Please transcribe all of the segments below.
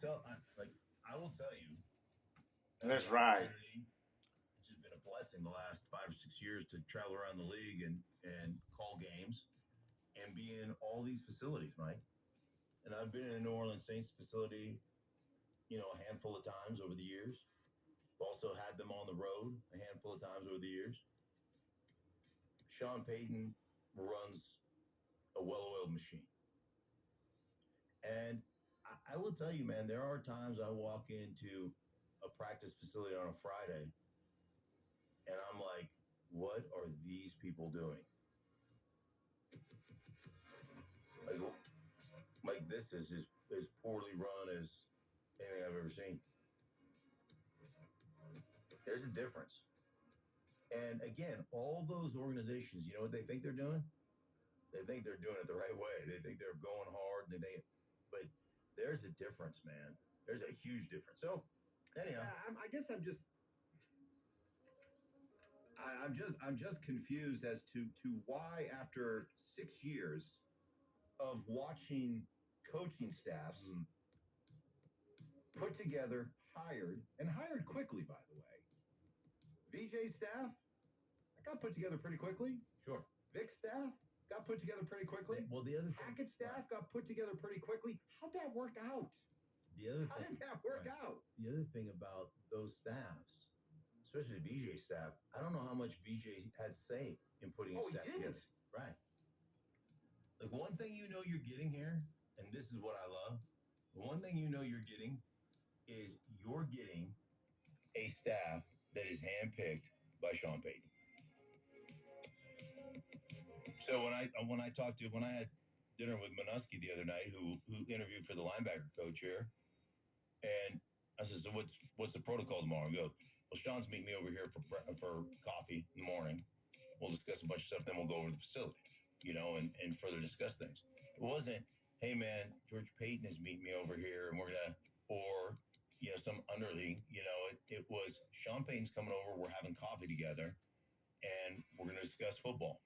I will tell you, That's right. it's just been a blessing the last 5 or 6 years to travel around the league and call games and be in all these facilities, Mike. And I've been in the New Orleans Saints facility, a handful of times over the years. Also had them on the road a handful of times over the years. Sean Payton runs a well-oiled machine. And I will tell you, man, there are times I walk into a practice facility on a Friday and I'm like, what are these people doing? Like, this is just as poorly run as anything I've ever seen. There's a difference. And again, all those organizations, you know what they think they're doing? They think they're doing it the right way. They think they're going hard. But there's a difference, man. There's a huge difference. So, anyhow, I guess I'm just confused as to why after 6 years of watching coaching staffs put together, hired quickly, by the way. VJ staff got put together pretty quickly. Sure. Vic staff got put together pretty quickly. Well, the other Hackett staff got put together pretty quickly. How'd that work out? How did that work out? The other thing about those staffs, especially the VJ staff, I don't know how much VJ had to say in putting his staff together. Right. Like, one thing you're getting here, and this is what I love, one thing you're getting is you're getting a staff that is handpicked by Sean Payton. So when I had dinner with Manusky the other night, who interviewed for the linebacker coach here, and I said, so what's the protocol tomorrow? He goes, well, Sean's meeting me over here for coffee in the morning. We'll discuss a bunch of stuff, then we'll go over to the facility, and further discuss things. It wasn't, hey man, George Payton is meeting me over here, and we're gonna, or some underling. It was Sean Payton's coming over. We're having coffee together, and we're gonna discuss football.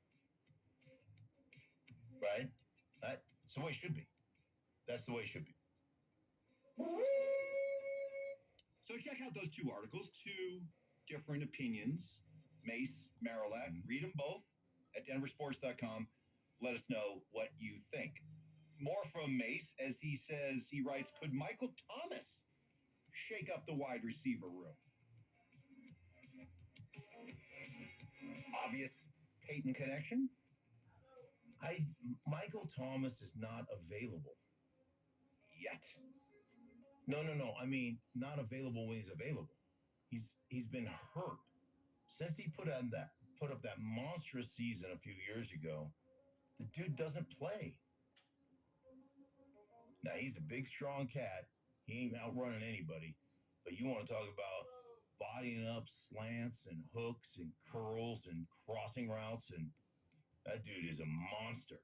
Right? That's the way it should be. That's the way it should be. So check out those two articles, two different opinions. Mace, Marilat, read them both at denversports.com. Let us know what you think. More from Mace as he writes, could Michael Thomas shake up the wide receiver room? Obvious Payton connection? Michael Thomas is not available yet. No. I mean, not available when he's available. He's been hurt since he put up that monstrous season a few years ago. The dude doesn't play. Now, he's a big, strong cat. He ain't outrunning anybody. But you want to talk about bodying up slants and hooks and curls and crossing routes, and that dude is a monster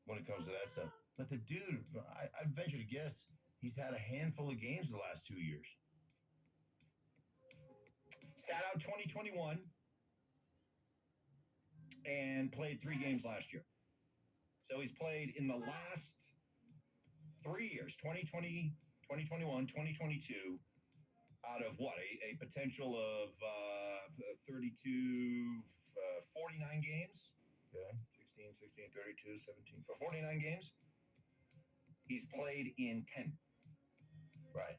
when it comes to that stuff. But the dude, I venture to guess, he's had a handful of games the last 2 years. Sat out 2021 and played 3 games last year. So he's played in the last 3 years, 2020, 2021, 2022, out of what, a potential of 32, 49 games? Okay. 16, 32, 17, for 49 games. He's played in 10. Right.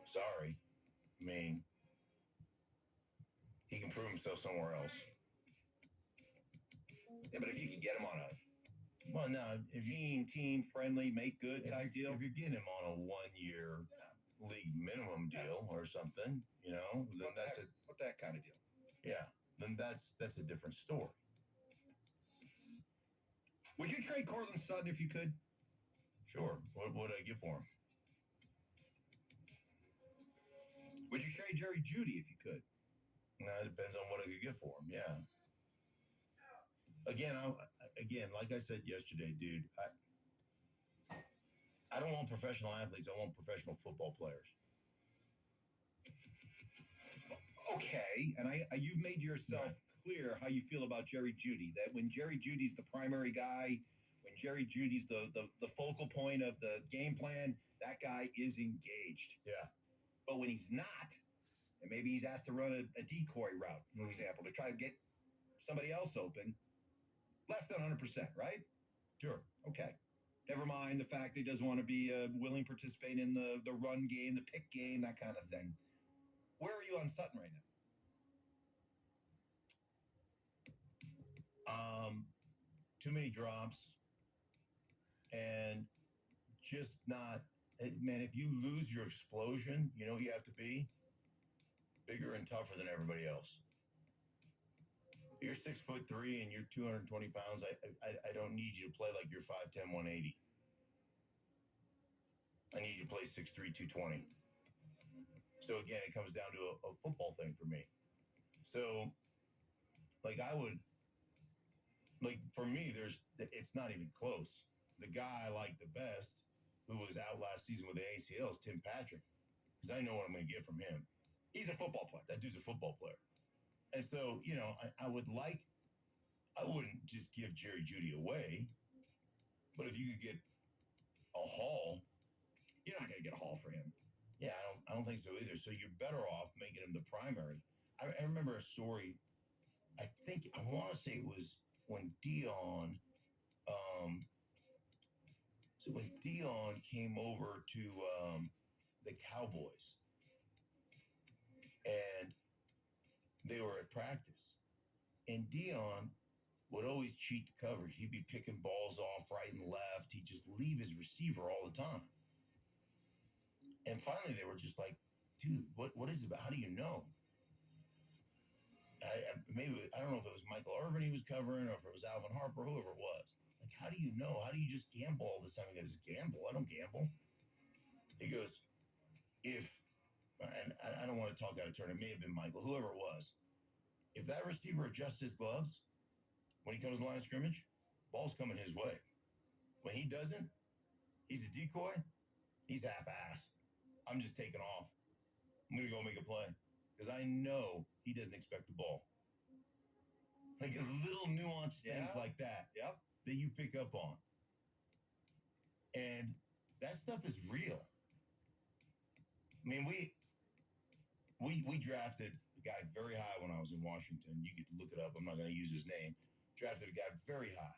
Sorry. I mean, he can prove himself somewhere else. Yeah, but if you can get him on a if team friendly, make good type deal. If you're getting him on a 1-year league minimum deal or something, then what that kind of deal. Yeah, then that's a different story. Would you trade Courtland Sutton if you could? Sure. What would I give for him? Would you trade Jerry Jeudy if you could? No, it depends on what I could get for him. Yeah. Again, like I said yesterday, dude, I don't want professional athletes. I want professional football players. Okay, and you've made yourself clear how you feel about Jerry Jeudy. That when Jerry Jeudy's the primary guy, When Jerry Judy's the focal point of the game plan, that guy is engaged. Yeah. But when he's not, and maybe he's asked to run a decoy route, for example, to try to get somebody else open, less than 100%, right? Sure. Okay. Never mind the fact that he doesn't want to be willing to participate in the run game, the pick game, that kind of thing. Where are you on Sutton right now? Too many drops, and just not. Man, if you lose your explosion, you know you have to be bigger and tougher than everybody else. You're 6'3" and you're 220 pounds. I don't need you to play like you're 5'10", 180. I need you to play 6'3", 220. So again, it comes down to a football thing for me. So, like for me, it's not even close. The guy I like the best, who was out last season with the ACL, is Tim Patrick, because I know what I'm going to get from him. He's a football player. That dude's a football player. And so, I wouldn't just give Jerry Jeudy away, but if you could get a haul, you're not going to get a haul for him. Yeah, I don't think so either. So you're better off making him the primary. I remember a story. I want to say it was when Dion, when Dion came over to the Cowboys, and they were at practice, and Dion would always cheat the coverage. He'd be picking balls off right and left. He'd just leave his receiver all the time. And finally, they were just like, dude, what is it about? How do you know? I don't know if it was Michael Irvin he was covering or if it was Alvin Harper, whoever it was. Like, how do you know? How do you just gamble all the time? He goes, gamble? I don't gamble. He goes, and I don't want to talk out of turn. It may have been Michael, whoever it was. If that receiver adjusts his gloves when he comes to the line of scrimmage, ball's coming his way. When he doesn't, he's a decoy. He's half-assed. I'm just taking off. I'm going to go make a play because I know he doesn't expect the ball. Like little nuanced things like that that you pick up on. And that stuff is real. I mean, we drafted a guy very high when I was in Washington. You get to look it up. I'm not going to use his name. Drafted a guy very high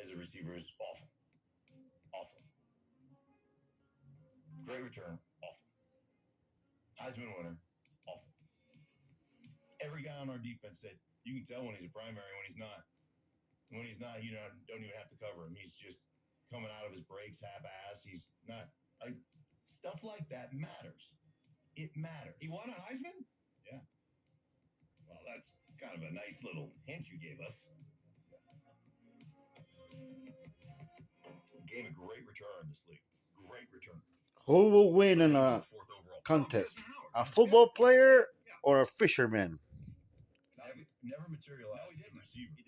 as a receiver. Is awful. Awful. Great return. Awful. Heisman winner. Awful. Every guy on our defense said, you can tell when he's a primary, when he's not. When he's not, you don't even have to cover him. He's just coming out of his breaks half-assed. He's not. Stuff like that matters. It matters. He won a Heisman? Yeah. Well, that's kind of a nice little hint you gave us. Gave a great return in this league. Great return. Who will win in a contest? A football player or a fisherman? Never materialized. No, he didn't. Receiver. He